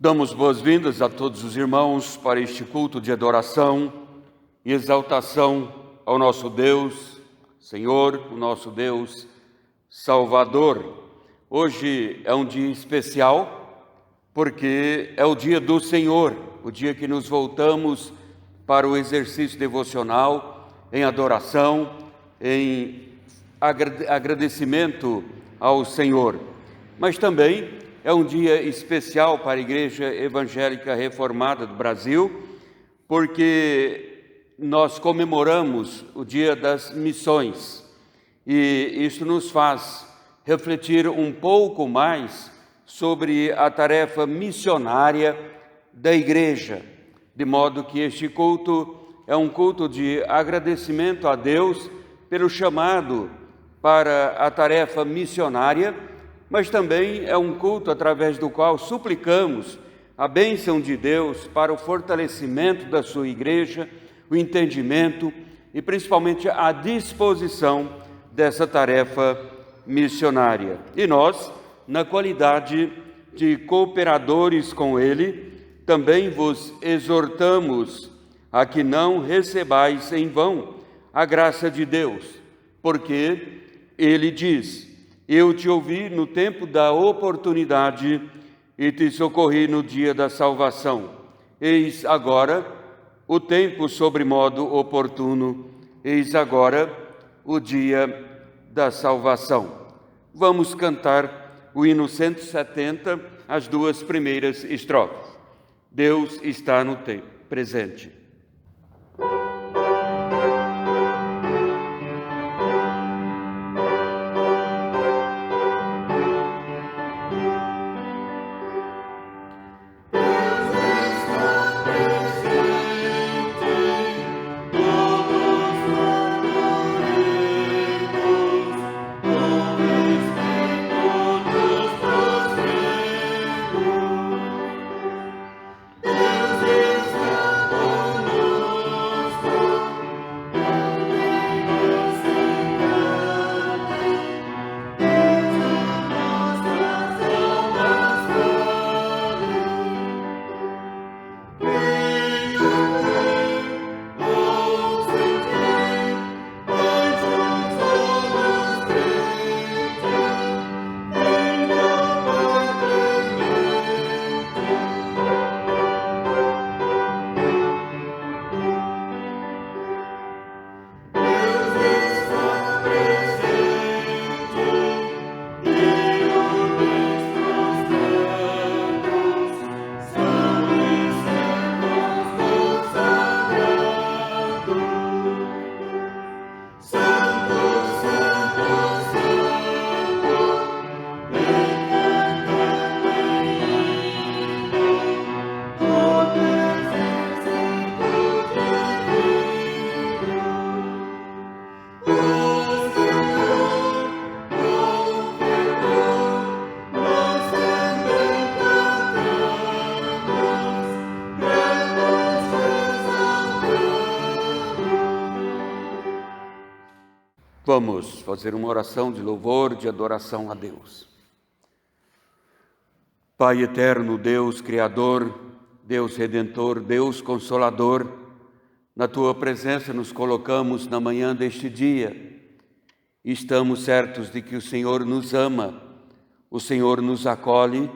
Damos boas-vindas a todos os irmãos para este culto de adoração e exaltação ao nosso Deus, Senhor, o nosso Deus Salvador. Hoje é um dia especial porque é o dia do Senhor, o dia que nos voltamos para o exercício devocional, em adoração, em agradecimento ao Senhor. Mas também é um dia especial para a Igreja Evangélica Reformada do Brasil, porque nós comemoramos o Dia das Missões e isso nos faz refletir um pouco mais sobre a tarefa missionária da Igreja, de modo que este culto é um culto de agradecimento a Deus pelo chamado para a tarefa missionária, mas também é um culto através do qual suplicamos a bênção de Deus para o fortalecimento da sua igreja, o entendimento e principalmente a disposição dessa tarefa missionária. E nós, na qualidade de cooperadores com Ele, também vos exortamos a que não recebais em vão a graça de Deus, porque Ele diz: eu te ouvi no tempo da oportunidade e te socorri no dia da salvação. Eis agora o tempo sobremodo oportuno, eis agora o dia da salvação. Vamos cantar o hino 170, as duas primeiras estrofes. Deus está no tempo presente. Vamos fazer uma oração de louvor, de adoração a Deus. Pai eterno, Deus Criador, Deus Redentor, Deus Consolador, na Tua presença nos colocamos na manhã deste dia. Estamos certos de que o Senhor nos ama, o Senhor nos acolhe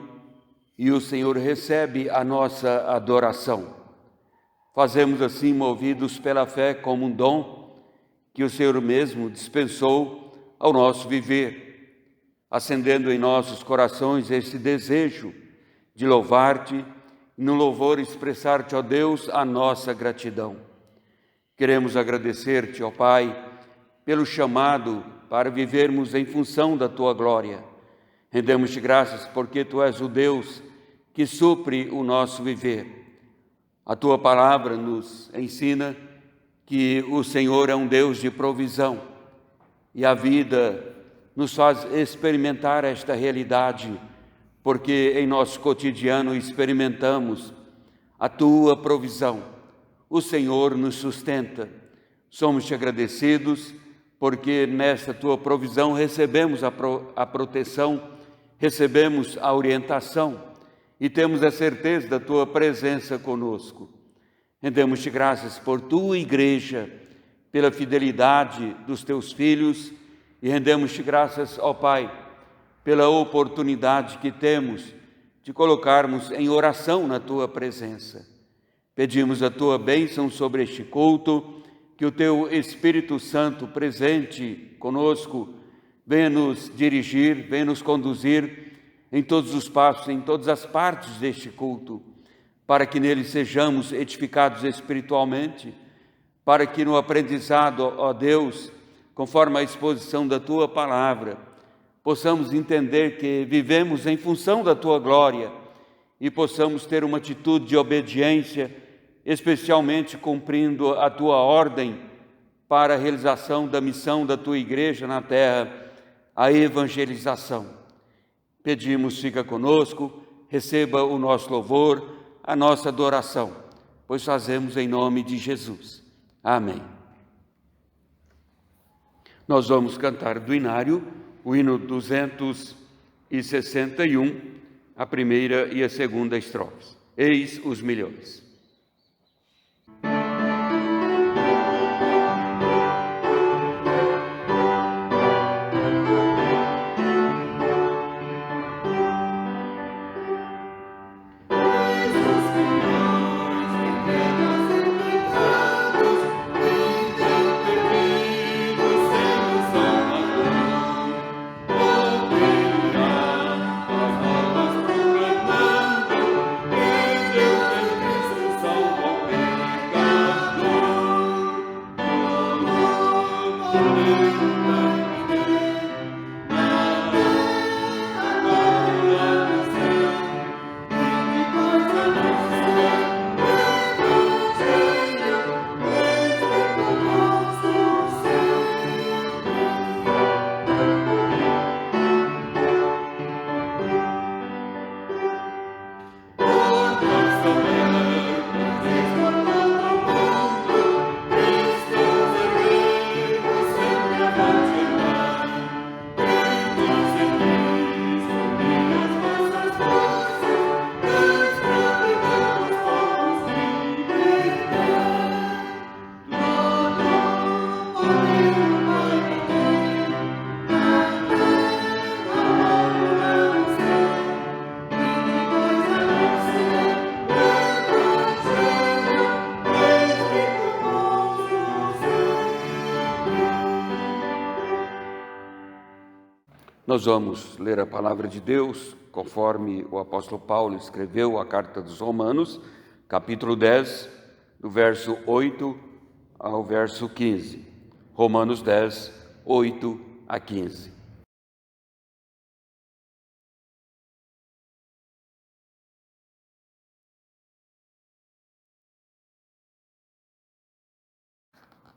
e o Senhor recebe a nossa adoração. Fazemos assim movidos pela fé como um dom que o Senhor mesmo dispensou ao nosso viver, acendendo em nossos corações esse desejo de louvar-te e no louvor expressar-te, ó Deus, a nossa gratidão. Queremos agradecer-te, ó Pai, pelo chamado para vivermos em função da Tua glória. Rendemos-te graças porque Tu és o Deus que supre o nosso viver. A Tua palavra nos ensina que o Senhor é um Deus de provisão e a vida nos faz experimentar esta realidade, porque em nosso cotidiano experimentamos a Tua provisão. O Senhor nos sustenta. Somos-te agradecidos porque nesta Tua provisão recebemos a proteção, recebemos a orientação e temos a certeza da tua presença conosco. Rendemos-te graças por tua igreja, pela fidelidade dos teus filhos, e rendemos-te graças, ó Pai, pela oportunidade que temos de colocarmos em oração na tua presença. Pedimos a tua bênção sobre este culto, que o teu Espírito Santo presente conosco venha nos dirigir, venha nos conduzir em todos os passos, em todas as partes deste culto, para que nele sejamos edificados espiritualmente, para que no aprendizado, ó Deus, conforme a exposição da tua palavra, possamos entender que vivemos em função da tua glória e possamos ter uma atitude de obediência, especialmente cumprindo a tua ordem para a realização da missão da tua igreja na terra, a evangelização. Pedimos, fica conosco, receba o nosso louvor, a nossa adoração, pois fazemos em nome de Jesus. Amém. Nós vamos cantar do Inário o hino 261, a primeira e a segunda estrofes. Eis os milhões. Nós vamos ler a palavra de Deus, conforme o apóstolo Paulo escreveu a carta dos Romanos, capítulo 10, do verso 8 ao verso 15. Romanos 10, 8 a 15.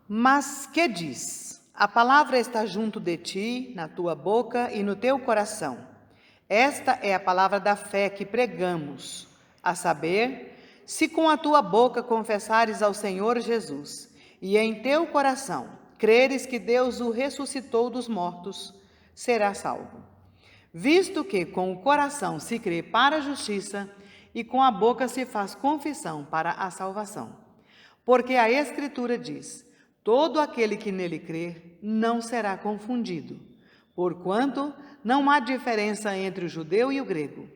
Mas que diz? A palavra está junto de ti, na tua boca e no teu coração. Esta é a palavra da fé que pregamos, a saber, se com a tua boca confessares ao Senhor Jesus, e em teu coração creres que Deus o ressuscitou dos mortos, serás salvo. Visto que com o coração se crê para a justiça, e com a boca se faz confissão para a salvação. Porque a Escritura diz: todo aquele que nele crer não será confundido, porquanto não há diferença entre o judeu e o grego,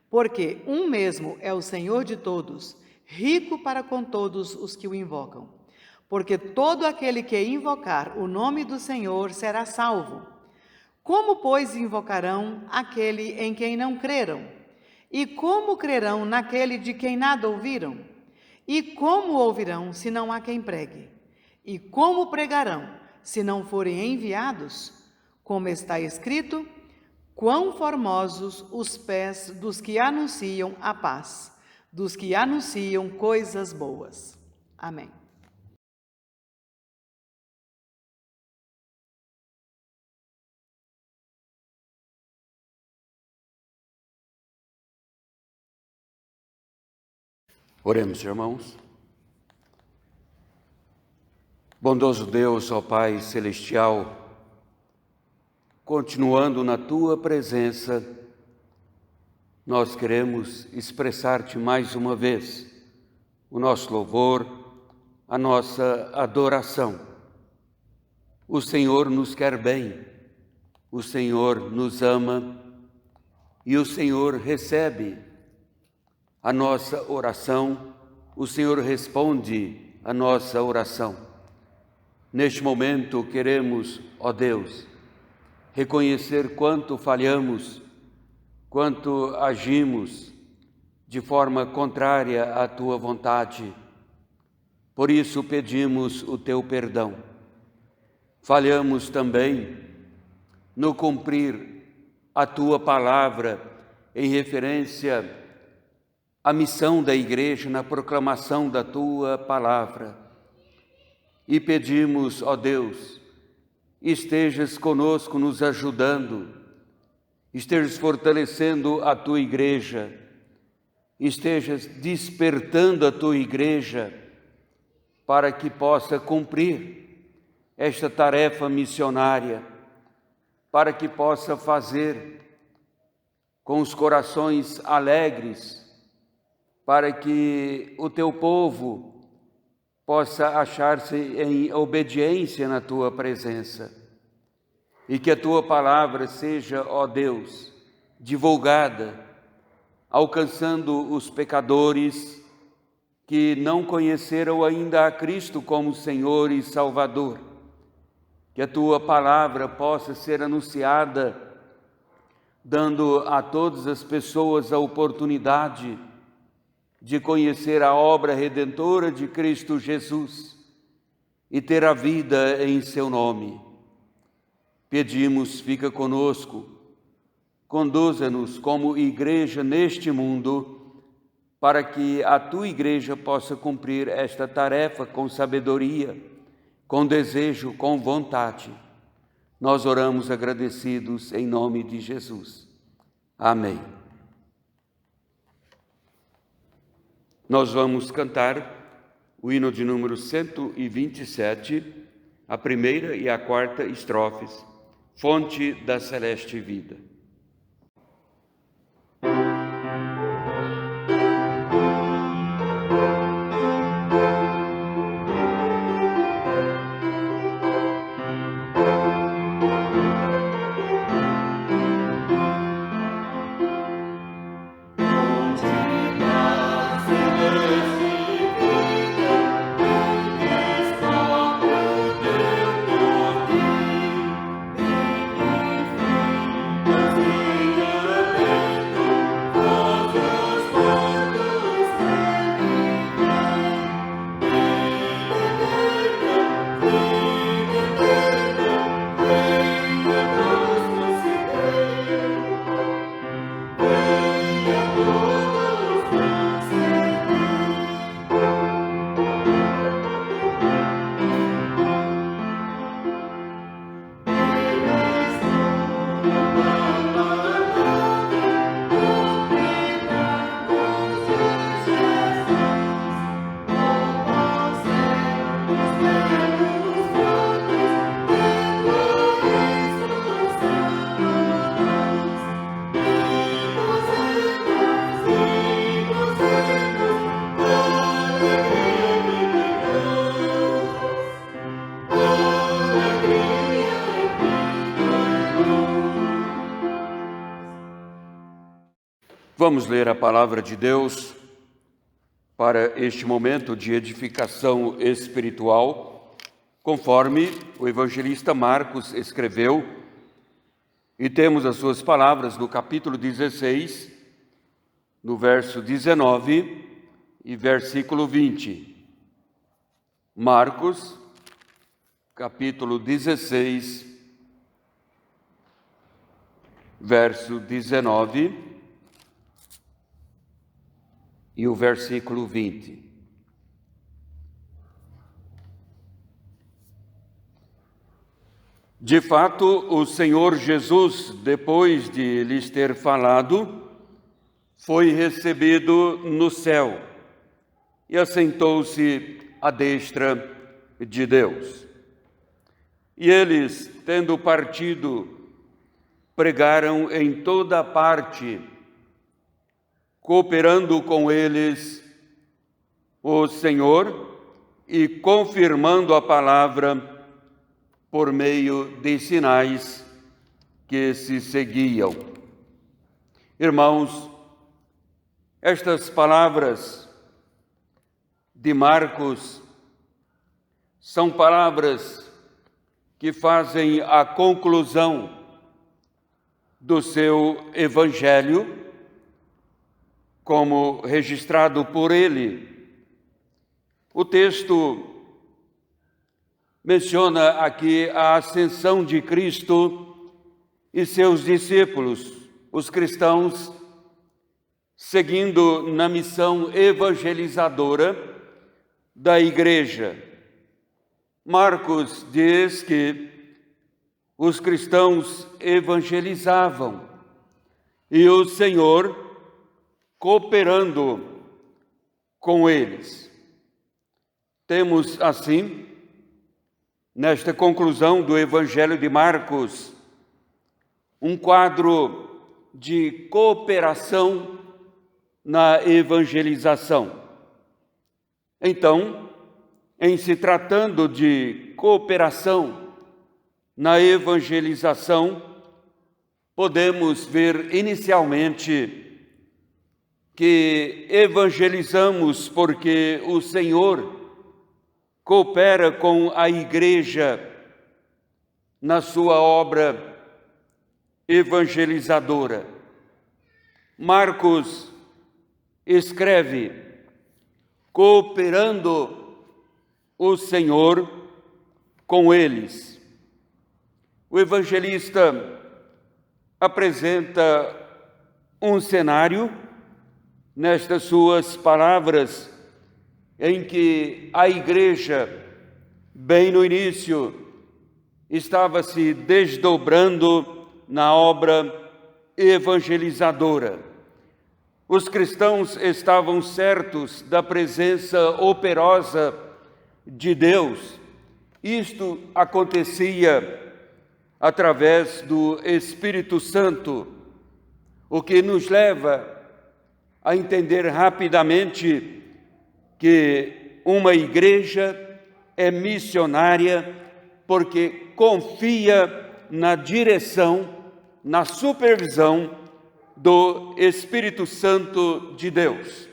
porque um mesmo é o Senhor de todos, rico para com todos os que o invocam. Porque todo aquele que invocar o nome do Senhor será salvo. Como, pois, invocarão aquele em quem não creram? E como crerão naquele de quem nada ouviram? E como ouvirão se não há quem pregue? E como pregarão, se não forem enviados? Como está escrito: quão formosos os pés dos que anunciam a paz, dos que anunciam coisas boas. Amém. Oremos, irmãos. Bondoso Deus, ó Pai Celestial, continuando na Tua presença, nós queremos expressar-te mais uma vez o nosso louvor, a nossa adoração. O Senhor nos quer bem, o Senhor nos ama e o Senhor recebe a nossa oração, o Senhor responde a nossa oração. Neste momento queremos, ó Deus, reconhecer quanto falhamos, quanto agimos de forma contrária à Tua vontade. Por isso pedimos o Teu perdão. Falhamos também no cumprir a Tua palavra em referência à missão da Igreja na proclamação da Tua palavra. E pedimos, ó Deus, estejas conosco nos ajudando, estejas fortalecendo a Tua Igreja, estejas despertando a Tua Igreja para que possa cumprir esta tarefa missionária, para que possa fazer com os corações alegres, para que o Teu povo possa achar-se em obediência na Tua presença e que a Tua palavra seja, ó Deus, divulgada, alcançando os pecadores que não conheceram ainda a Cristo como Senhor e Salvador. Que a Tua palavra possa ser anunciada, dando a todas as pessoas a oportunidade de conhecer a obra redentora de Cristo Jesus e ter a vida em Seu nome. Pedimos, fica conosco, conduza-nos como igreja neste mundo, para que a Tua Igreja possa cumprir esta tarefa com sabedoria, com desejo, com vontade. Nós oramos agradecidos em nome de Jesus. Amém. Nós vamos cantar o hino de número 127, a primeira e a quarta estrofes, Fonte da Celeste Vida. Vamos ler a palavra de Deus para este momento de edificação espiritual, conforme o evangelista Marcos escreveu, e temos as suas palavras no capítulo 16, no verso 19 e versículo 20. Marcos, capítulo 16, verso 19 e o versículo 20. De fato, o Senhor Jesus, depois de lhes ter falado, foi recebido no céu e assentou-se à destra de Deus. E eles, tendo partido, pregaram em toda parte, cooperando com eles o Senhor e confirmando a palavra por meio de sinais que se seguiam. Irmãos, estas palavras de Marcos são palavras que fazem a conclusão do seu evangelho, como registrado por ele. O texto menciona aqui a ascensão de Cristo e seus discípulos, os cristãos, seguindo na missão evangelizadora da igreja. Marcos diz que os cristãos evangelizavam e o Senhor cooperando com eles. Temos, assim, nesta conclusão do Evangelho de Marcos, um quadro de cooperação na evangelização. Então, em se tratando de cooperação na evangelização, podemos ver inicialmente que evangelizamos porque o Senhor coopera com a igreja na sua obra evangelizadora. Marcos escreve: cooperando o Senhor com eles. O evangelista apresenta um cenário nestas suas palavras em que a igreja, bem no início, estava se desdobrando na obra evangelizadora. Os cristãos estavam certos da presença operosa de Deus. Isto acontecia através do Espírito Santo, o que nos leva a entender rapidamente que uma igreja é missionária porque confia na direção, na supervisão do Espírito Santo de Deus.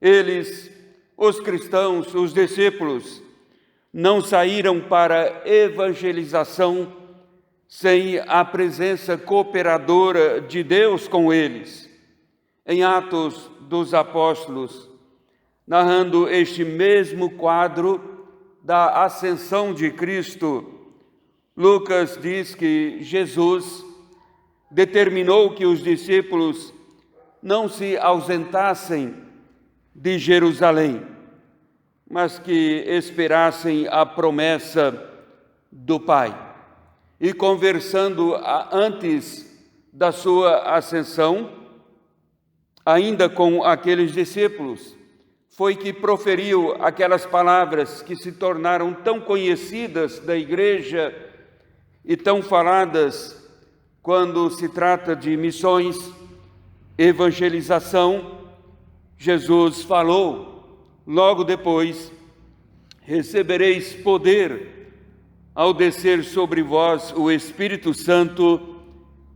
Eles, os cristãos, os discípulos, não saíram para evangelização sem a presença cooperadora de Deus com eles. Em Atos dos Apóstolos, narrando este mesmo quadro da ascensão de Cristo, Lucas diz que Jesus determinou que os discípulos não se ausentassem de Jerusalém, mas que esperassem a promessa do Pai. E conversando antes da sua ascensão, ainda com aqueles discípulos, foi que proferiu aquelas palavras que se tornaram tão conhecidas da igreja e tão faladas quando se trata de missões, evangelização. Jesus falou logo depois: recebereis poder ao descer sobre vós o Espírito Santo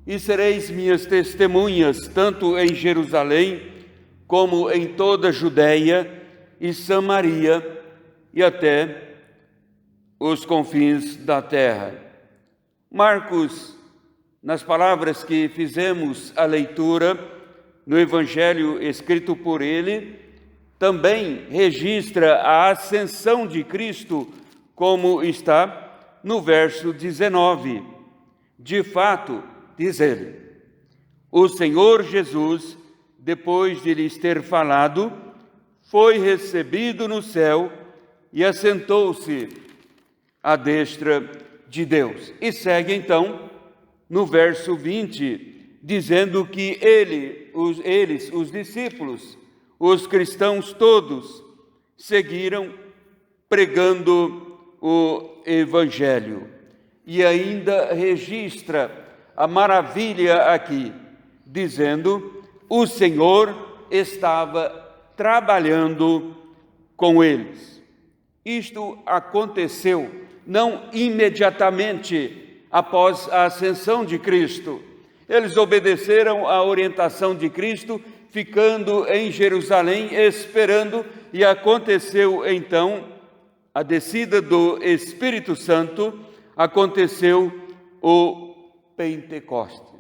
e sereis minhas testemunhas, tanto em Jerusalém como em toda a Judéia e Samaria e até os confins da terra. Marcos, nas palavras que fizemos a leitura no Evangelho escrito por ele, também registra a ascensão de Cristo, como está no verso 19. De fato, diz ele, o Senhor Jesus, depois de lhes ter falado, foi recebido no céu e assentou-se à destra de Deus. E segue então no verso 20, dizendo que eles, os discípulos, os cristãos todos, seguiram pregando o Evangelho. E ainda registra a maravilha aqui, dizendo: o Senhor estava trabalhando com eles. Isto aconteceu não imediatamente após a ascensão de Cristo. Eles obedeceram à orientação de Cristo, ficando em Jerusalém, esperando, e aconteceu então a descida do Espírito Santo, aconteceu o Pentecostes,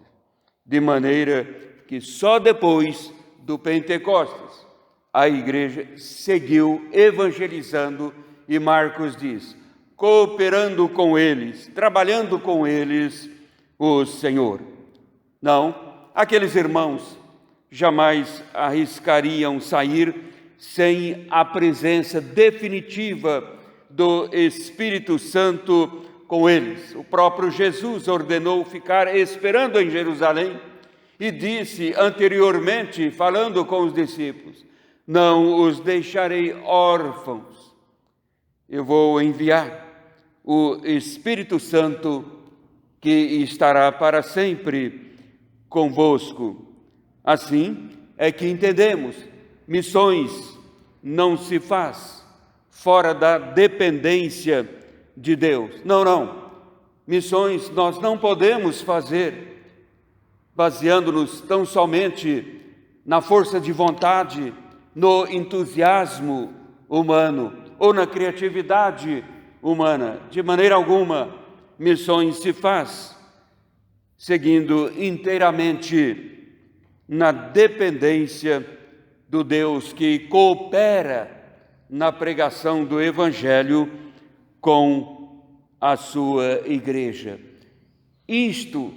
de maneira que só depois do Pentecostes a igreja seguiu evangelizando, e Marcos diz, cooperando com eles, trabalhando com eles o Senhor. Não, aqueles irmãos jamais arriscariam sair sem a presença definitiva do Espírito Santo com eles. O próprio Jesus ordenou ficar esperando em Jerusalém e disse anteriormente, falando com os discípulos, não os deixarei órfãos, eu vou enviar o Espírito Santo que estará para sempre convosco. Assim é que entendemos, missões não se faz fora da dependência de Deus. Não. Missões nós não podemos fazer baseando-nos tão somente na força de vontade, no entusiasmo humano ou na criatividade humana. De maneira alguma, missões se faz seguindo inteiramente na dependência do Deus que coopera na pregação do Evangelho com a sua igreja. Isto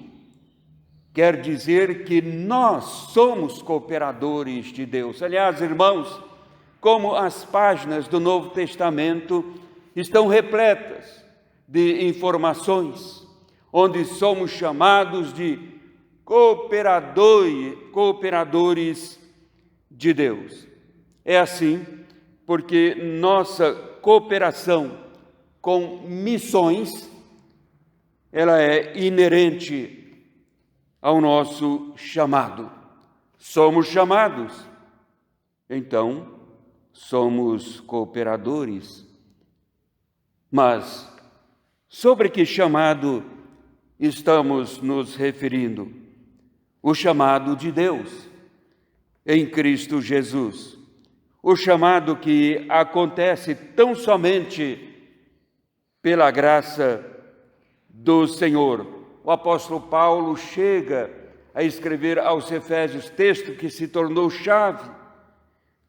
quer dizer que nós somos cooperadores de Deus. Aliás, irmãos, como as páginas do Novo Testamento estão repletas de informações, onde somos chamados de cooperadores de Deus. É assim porque nossa cooperação com missões, ela é inerente ao nosso chamado. Somos chamados, então somos cooperadores. Mas sobre que chamado estamos nos referindo? O chamado de Deus em Cristo Jesus. O chamado que acontece tão somente pela graça do Senhor. O apóstolo Paulo chega a escrever aos Efésios, texto que se tornou chave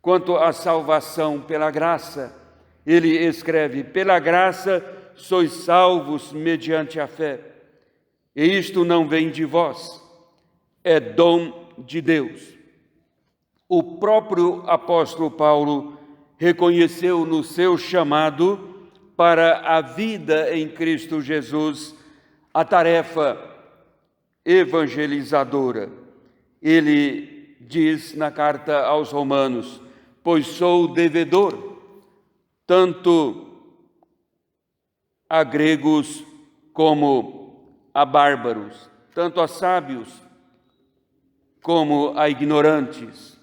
quanto à salvação pela graça. Ele escreve, pela graça sois salvos mediante a fé. E isto não vem de vós, é dom de Deus. O próprio apóstolo Paulo reconheceu no seu chamado para a vida em Cristo Jesus a tarefa evangelizadora. Ele diz na carta aos Romanos, pois sou devedor, tanto a gregos como a bárbaros, tanto a sábios como a ignorantes.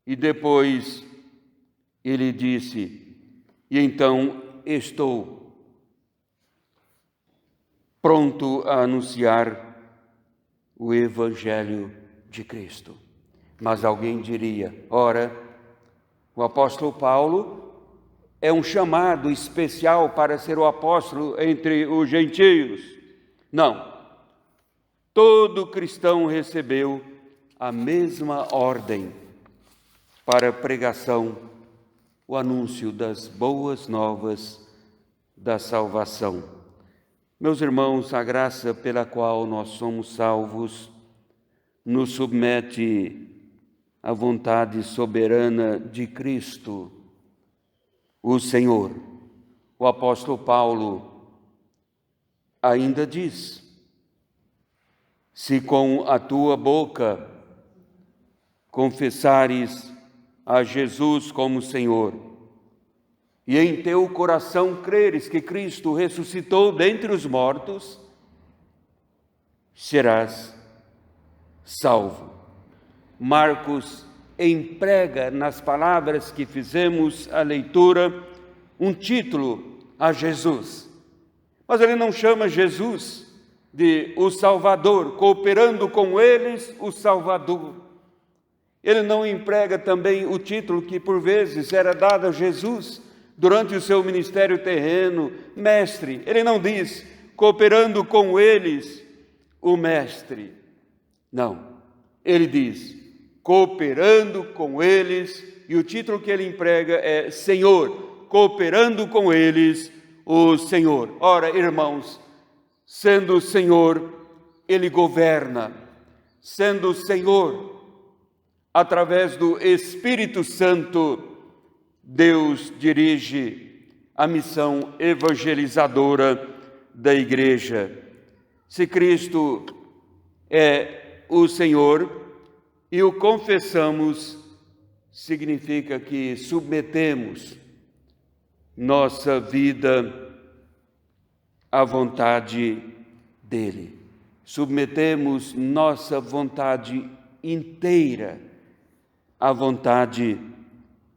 E depois ele disse, e então estou pronto a anunciar o Evangelho de Cristo. Mas alguém diria, ora, o apóstolo Paulo é um chamado especial para ser o apóstolo entre os gentios. Não, todo cristão recebeu a mesma ordem para a pregação, o anúncio das boas novas da salvação. Meus irmãos, a graça pela qual nós somos salvos nos submete à vontade soberana de Cristo, o Senhor. O apóstolo Paulo ainda diz, se com a tua boca confessares a Jesus como Senhor, e em teu coração creres que Cristo ressuscitou dentre os mortos, serás salvo. Marcos emprega nas palavras que fizemos a leitura um título a Jesus. Mas ele não chama Jesus de o Salvador, cooperando com eles o Salvador. Ele não emprega também o título que por vezes era dado a Jesus durante o seu ministério terreno, mestre. Ele não diz, cooperando com eles o mestre. Não, ele diz, cooperando com eles, e o título que ele emprega é Senhor, cooperando com eles o Senhor. Ora, irmãos, sendo o Senhor, ele governa, sendo o Senhor, através do Espírito Santo, Deus dirige a missão evangelizadora da igreja. Se Cristo é o Senhor e o confessamos, significa que submetemos nossa vida à vontade dele. Submetemos nossa vontade inteira à vontade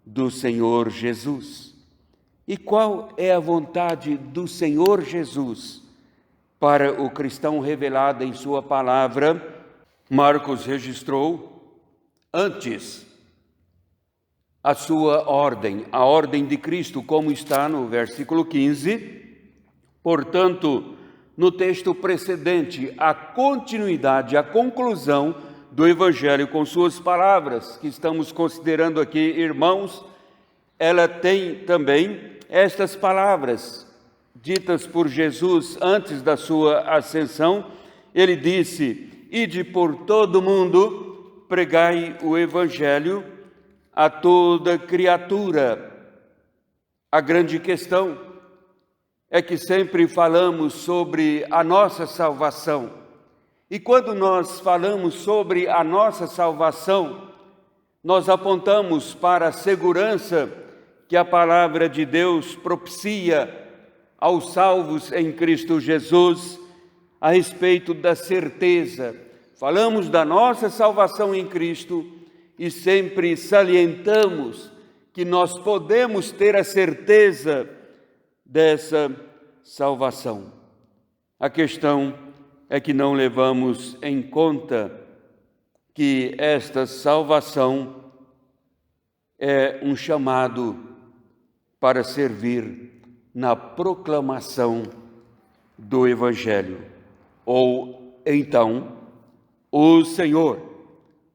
do Senhor Jesus. E qual é a vontade do Senhor Jesus para o cristão revelada em sua palavra? Marcos registrou antes a sua ordem, a ordem de Cristo, como está no versículo 15. Portanto, no texto precedente, a continuidade, a conclusão do Evangelho com suas palavras, que estamos considerando aqui, irmãos, ela tem também estas palavras ditas por Jesus antes da sua ascensão. Ele disse, ide por todo mundo, pregai o Evangelho a toda criatura. A grande questão é que sempre falamos sobre a nossa salvação. E quando nós falamos sobre a nossa salvação, nós apontamos para a segurança que a palavra de Deus propicia aos salvos em Cristo Jesus, a respeito da certeza. Falamos da nossa salvação em Cristo e sempre salientamos que nós podemos ter a certeza dessa salvação. A questão é que não levamos em conta que esta salvação é um chamado para servir na proclamação do Evangelho. Ou então, o Senhor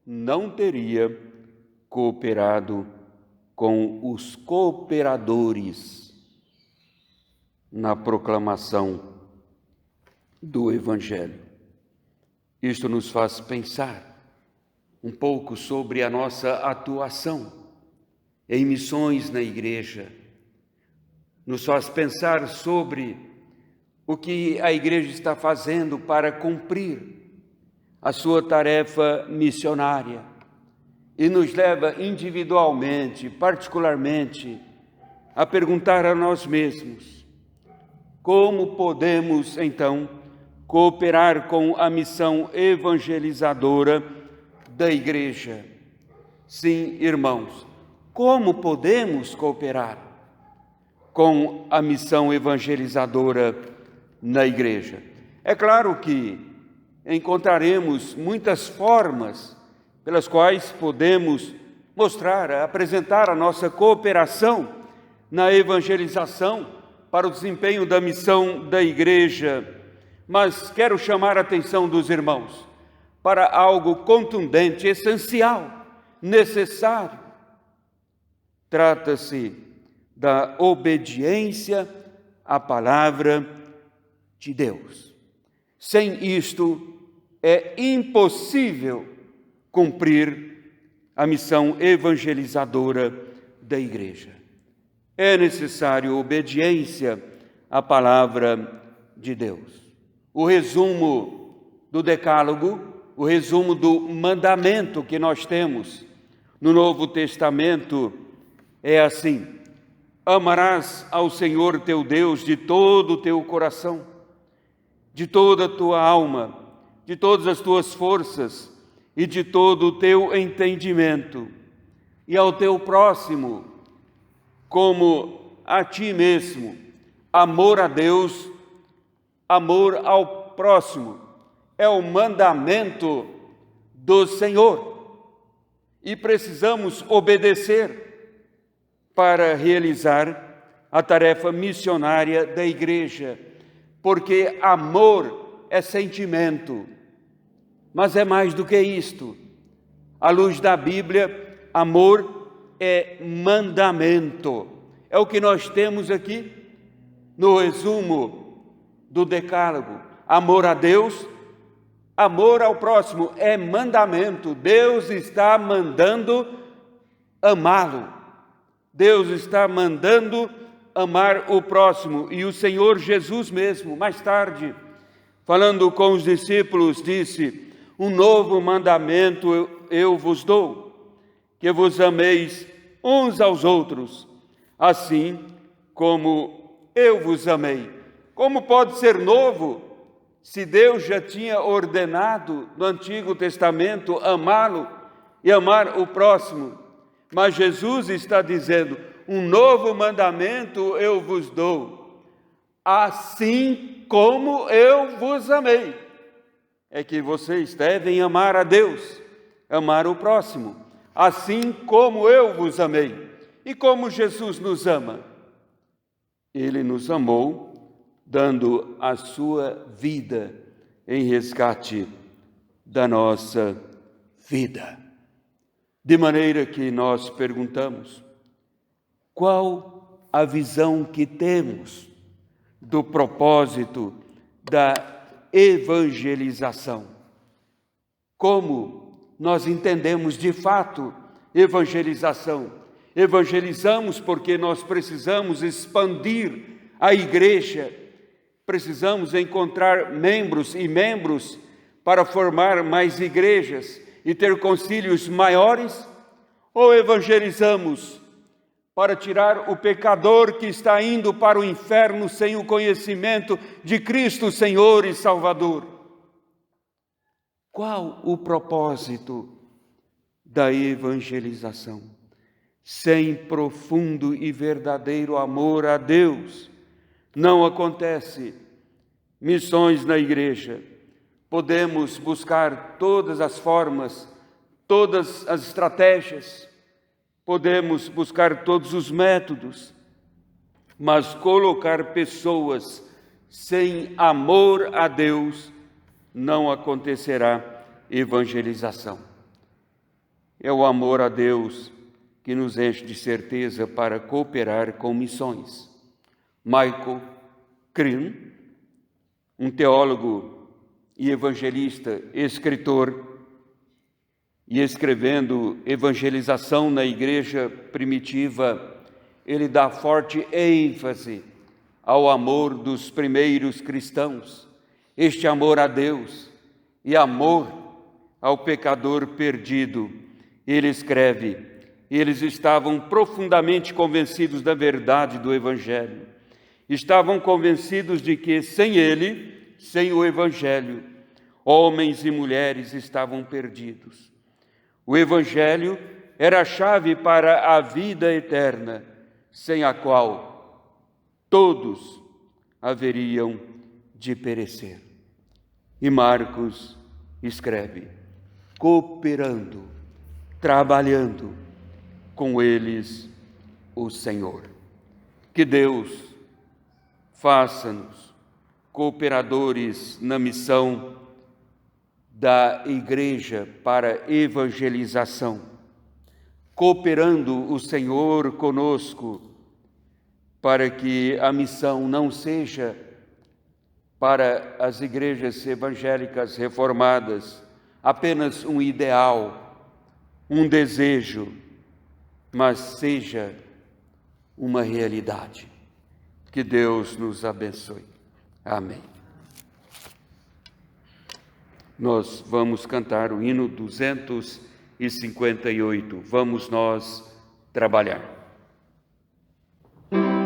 não teria cooperado com os cooperadores na proclamação do Evangelho. Isto nos faz pensar um pouco sobre a nossa atuação em missões na igreja. Nos faz pensar sobre o que a igreja está fazendo para cumprir a sua tarefa missionária. E nos leva individualmente, particularmente, a perguntar a nós mesmos: como podemos, então, cooperar com a missão evangelizadora da igreja? Sim, irmãos, como podemos cooperar com a missão evangelizadora na igreja? É claro que encontraremos muitas formas pelas quais podemos mostrar, apresentar a nossa cooperação na evangelização para o desempenho da missão da igreja. Mas quero chamar a atenção dos irmãos para algo contundente, essencial, necessário. Trata-se da obediência à palavra de Deus. Sem isto, é impossível cumprir a missão evangelizadora da igreja. É necessário obediência à palavra de Deus. O resumo do Decálogo, o resumo do mandamento que nós temos no Novo Testamento é assim: amarás ao Senhor teu Deus de todo o teu coração, de toda a tua alma, de todas as tuas forças e de todo o teu entendimento. e ao teu próximo como a ti mesmo. Amor a Deus, amor ao próximo, é o mandamento do Senhor. E precisamos obedecer para realizar a tarefa missionária da igreja, porque amor é sentimento, mas é mais do que isto. À luz da Bíblia, amor é mandamento. É o que nós temos aqui no resumo do Decálogo. Amor a Deus, amor ao próximo é mandamento. Deus está mandando amá-lo. Deus está mandando amar o próximo. E o Senhor Jesus mesmo, mais tarde, falando com os discípulos, disse: um novo mandamento eu vos dou, que vos ameis uns aos outros, assim como eu vos amei. Como pode ser novo, se Deus já tinha ordenado no Antigo Testamento amá-lo e amar o próximo? Mas Jesus está dizendo: um novo mandamento eu vos dou, assim como eu vos amei. É que vocês devem amar a Deus, amar o próximo, assim como eu vos amei. E como Jesus nos ama? Ele nos amou dando a sua vida em resgate da nossa vida. De maneira que nós perguntamos: qual a visão que temos do propósito da evangelização? Como nós entendemos de fato evangelização? Evangelizamos porque nós precisamos expandir a igreja, precisamos encontrar membros e membros para formar mais igrejas e ter concílios maiores? Ou evangelizamos para tirar o pecador que está indo para o inferno sem o conhecimento de Cristo, Senhor e Salvador? Qual o propósito da evangelização? Sem profundo e verdadeiro amor a Deus, não acontece missões na igreja. Podemos buscar todas as formas, todas as estratégias, podemos buscar todos os métodos, mas colocar pessoas sem amor a Deus, não acontecerá evangelização. É o amor a Deus que nos enche de certeza para cooperar com missões. Michael Crean, um teólogo e evangelista, escritor, e escrevendo Evangelização na Igreja Primitiva, ele dá forte ênfase ao amor dos primeiros cristãos, este amor a Deus e amor ao pecador perdido. Ele escreve: eles estavam profundamente convencidos da verdade do Evangelho. Estavam convencidos de que sem ele, sem o Evangelho, homens e mulheres estavam perdidos. O Evangelho era a chave para a vida eterna, sem a qual todos haveriam de perecer. E Marcos escreve: cooperando, trabalhando com eles o Senhor. Que Deus faça-nos cooperadores na missão da igreja para evangelização, cooperando o Senhor conosco, para que a missão não seja para as igrejas evangélicas reformadas apenas um ideal, um desejo, mas seja uma realidade. Que Deus nos abençoe. Amém. Nós vamos cantar o hino 258. Vamos nós trabalhar. Vamos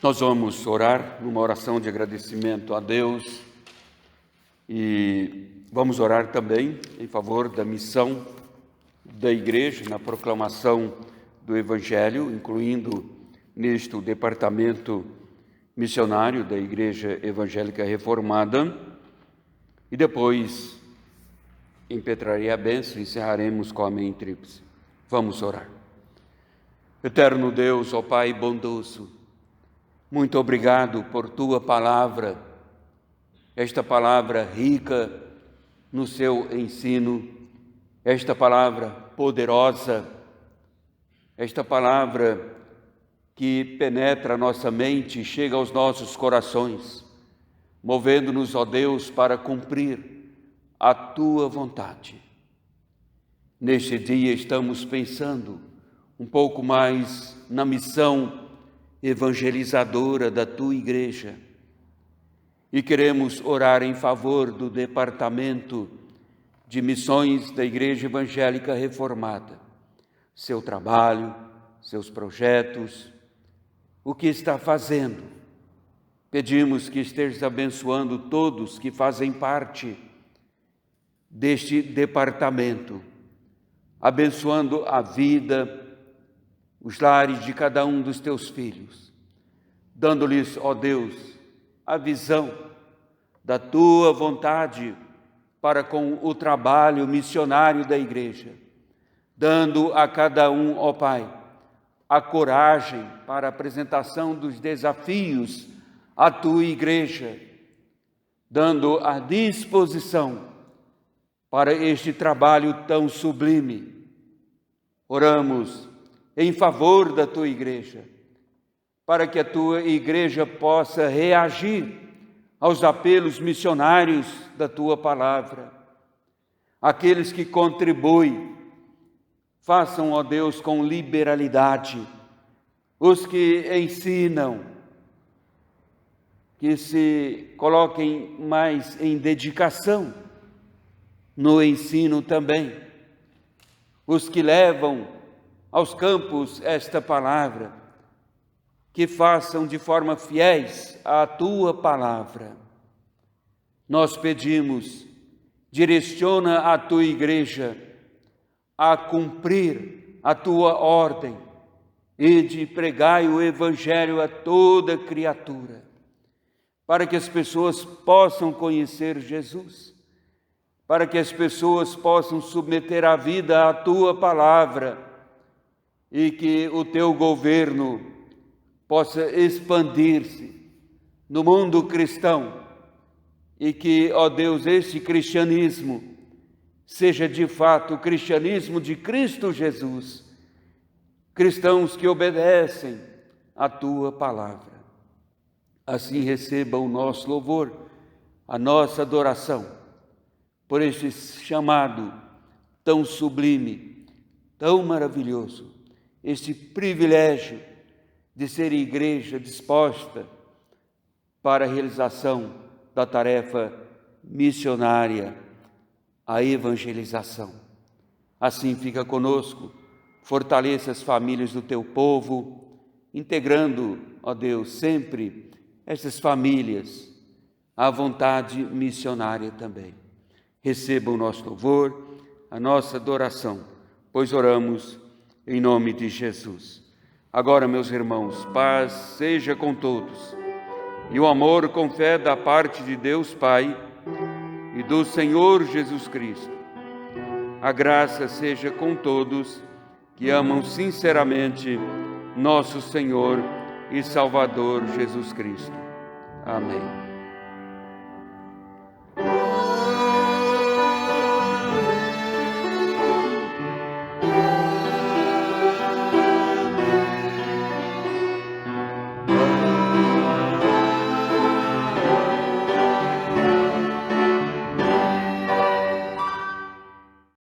Nós vamos orar numa oração de agradecimento a Deus e vamos orar também em favor da missão da Igreja na proclamação do Evangelho, incluindo neste o departamento missionário da Igreja Evangélica Reformada, e depois impetrarei a bênção e encerraremos com a amém tríplice. Vamos orar. Eterno Deus, ó Pai bondoso, muito obrigado por Tua palavra, esta palavra rica no seu ensino, esta palavra poderosa, esta palavra que penetra a nossa mente e chega aos nossos corações, movendo-nos, ó Deus, para cumprir a Tua vontade. Neste dia estamos pensando um pouco mais na missão evangelizadora da Tua Igreja e queremos orar em favor do Departamento de Missões da Igreja Evangélica Reformada, seu trabalho, seus projetos, o que está fazendo. Pedimos que estejas abençoando todos que fazem parte deste departamento, abençoando a vida, os lares de cada um dos Teus filhos, dando-lhes, ó Deus, a visão da Tua vontade para com o trabalho missionário da Igreja, dando a cada um, ó Pai, a coragem para a apresentação dos desafios à Tua Igreja, dando a disposição para este trabalho tão sublime. Oramos em favor da Tua Igreja, para que a Tua Igreja possa reagir aos apelos missionários da Tua palavra. Aqueles que contribuem, façam, ó Deus, com liberalidade. Os que ensinam, que se coloquem mais em dedicação no ensino também. Os que levam aos campos esta palavra, que façam de forma fiéis a Tua palavra. Nós pedimos, direciona a Tua Igreja a cumprir a Tua ordem e de pregai o Evangelho a toda criatura, para que as pessoas possam conhecer Jesus, para que as pessoas possam submeter a vida à Tua palavra e que o Teu governo possa expandir-se no mundo cristão e que, ó Deus, este cristianismo seja de fato o cristianismo de Cristo Jesus, cristãos que obedecem à Tua palavra. Assim receba o nosso louvor, a nossa adoração, por este chamado tão sublime, tão maravilhoso, este privilégio de ser igreja disposta para a realização da tarefa missionária, a evangelização. Assim fica conosco, fortaleça as famílias do Teu povo, integrando, ó Deus, sempre essas famílias à vontade missionária também. Receba o nosso louvor, a nossa adoração, pois oramos em nome de Jesus. Agora, meus irmãos, paz seja com todos, e o amor com fé da parte de Deus Pai e do Senhor Jesus Cristo. A graça seja com todos que amam sinceramente nosso Senhor e Salvador Jesus Cristo. Amém.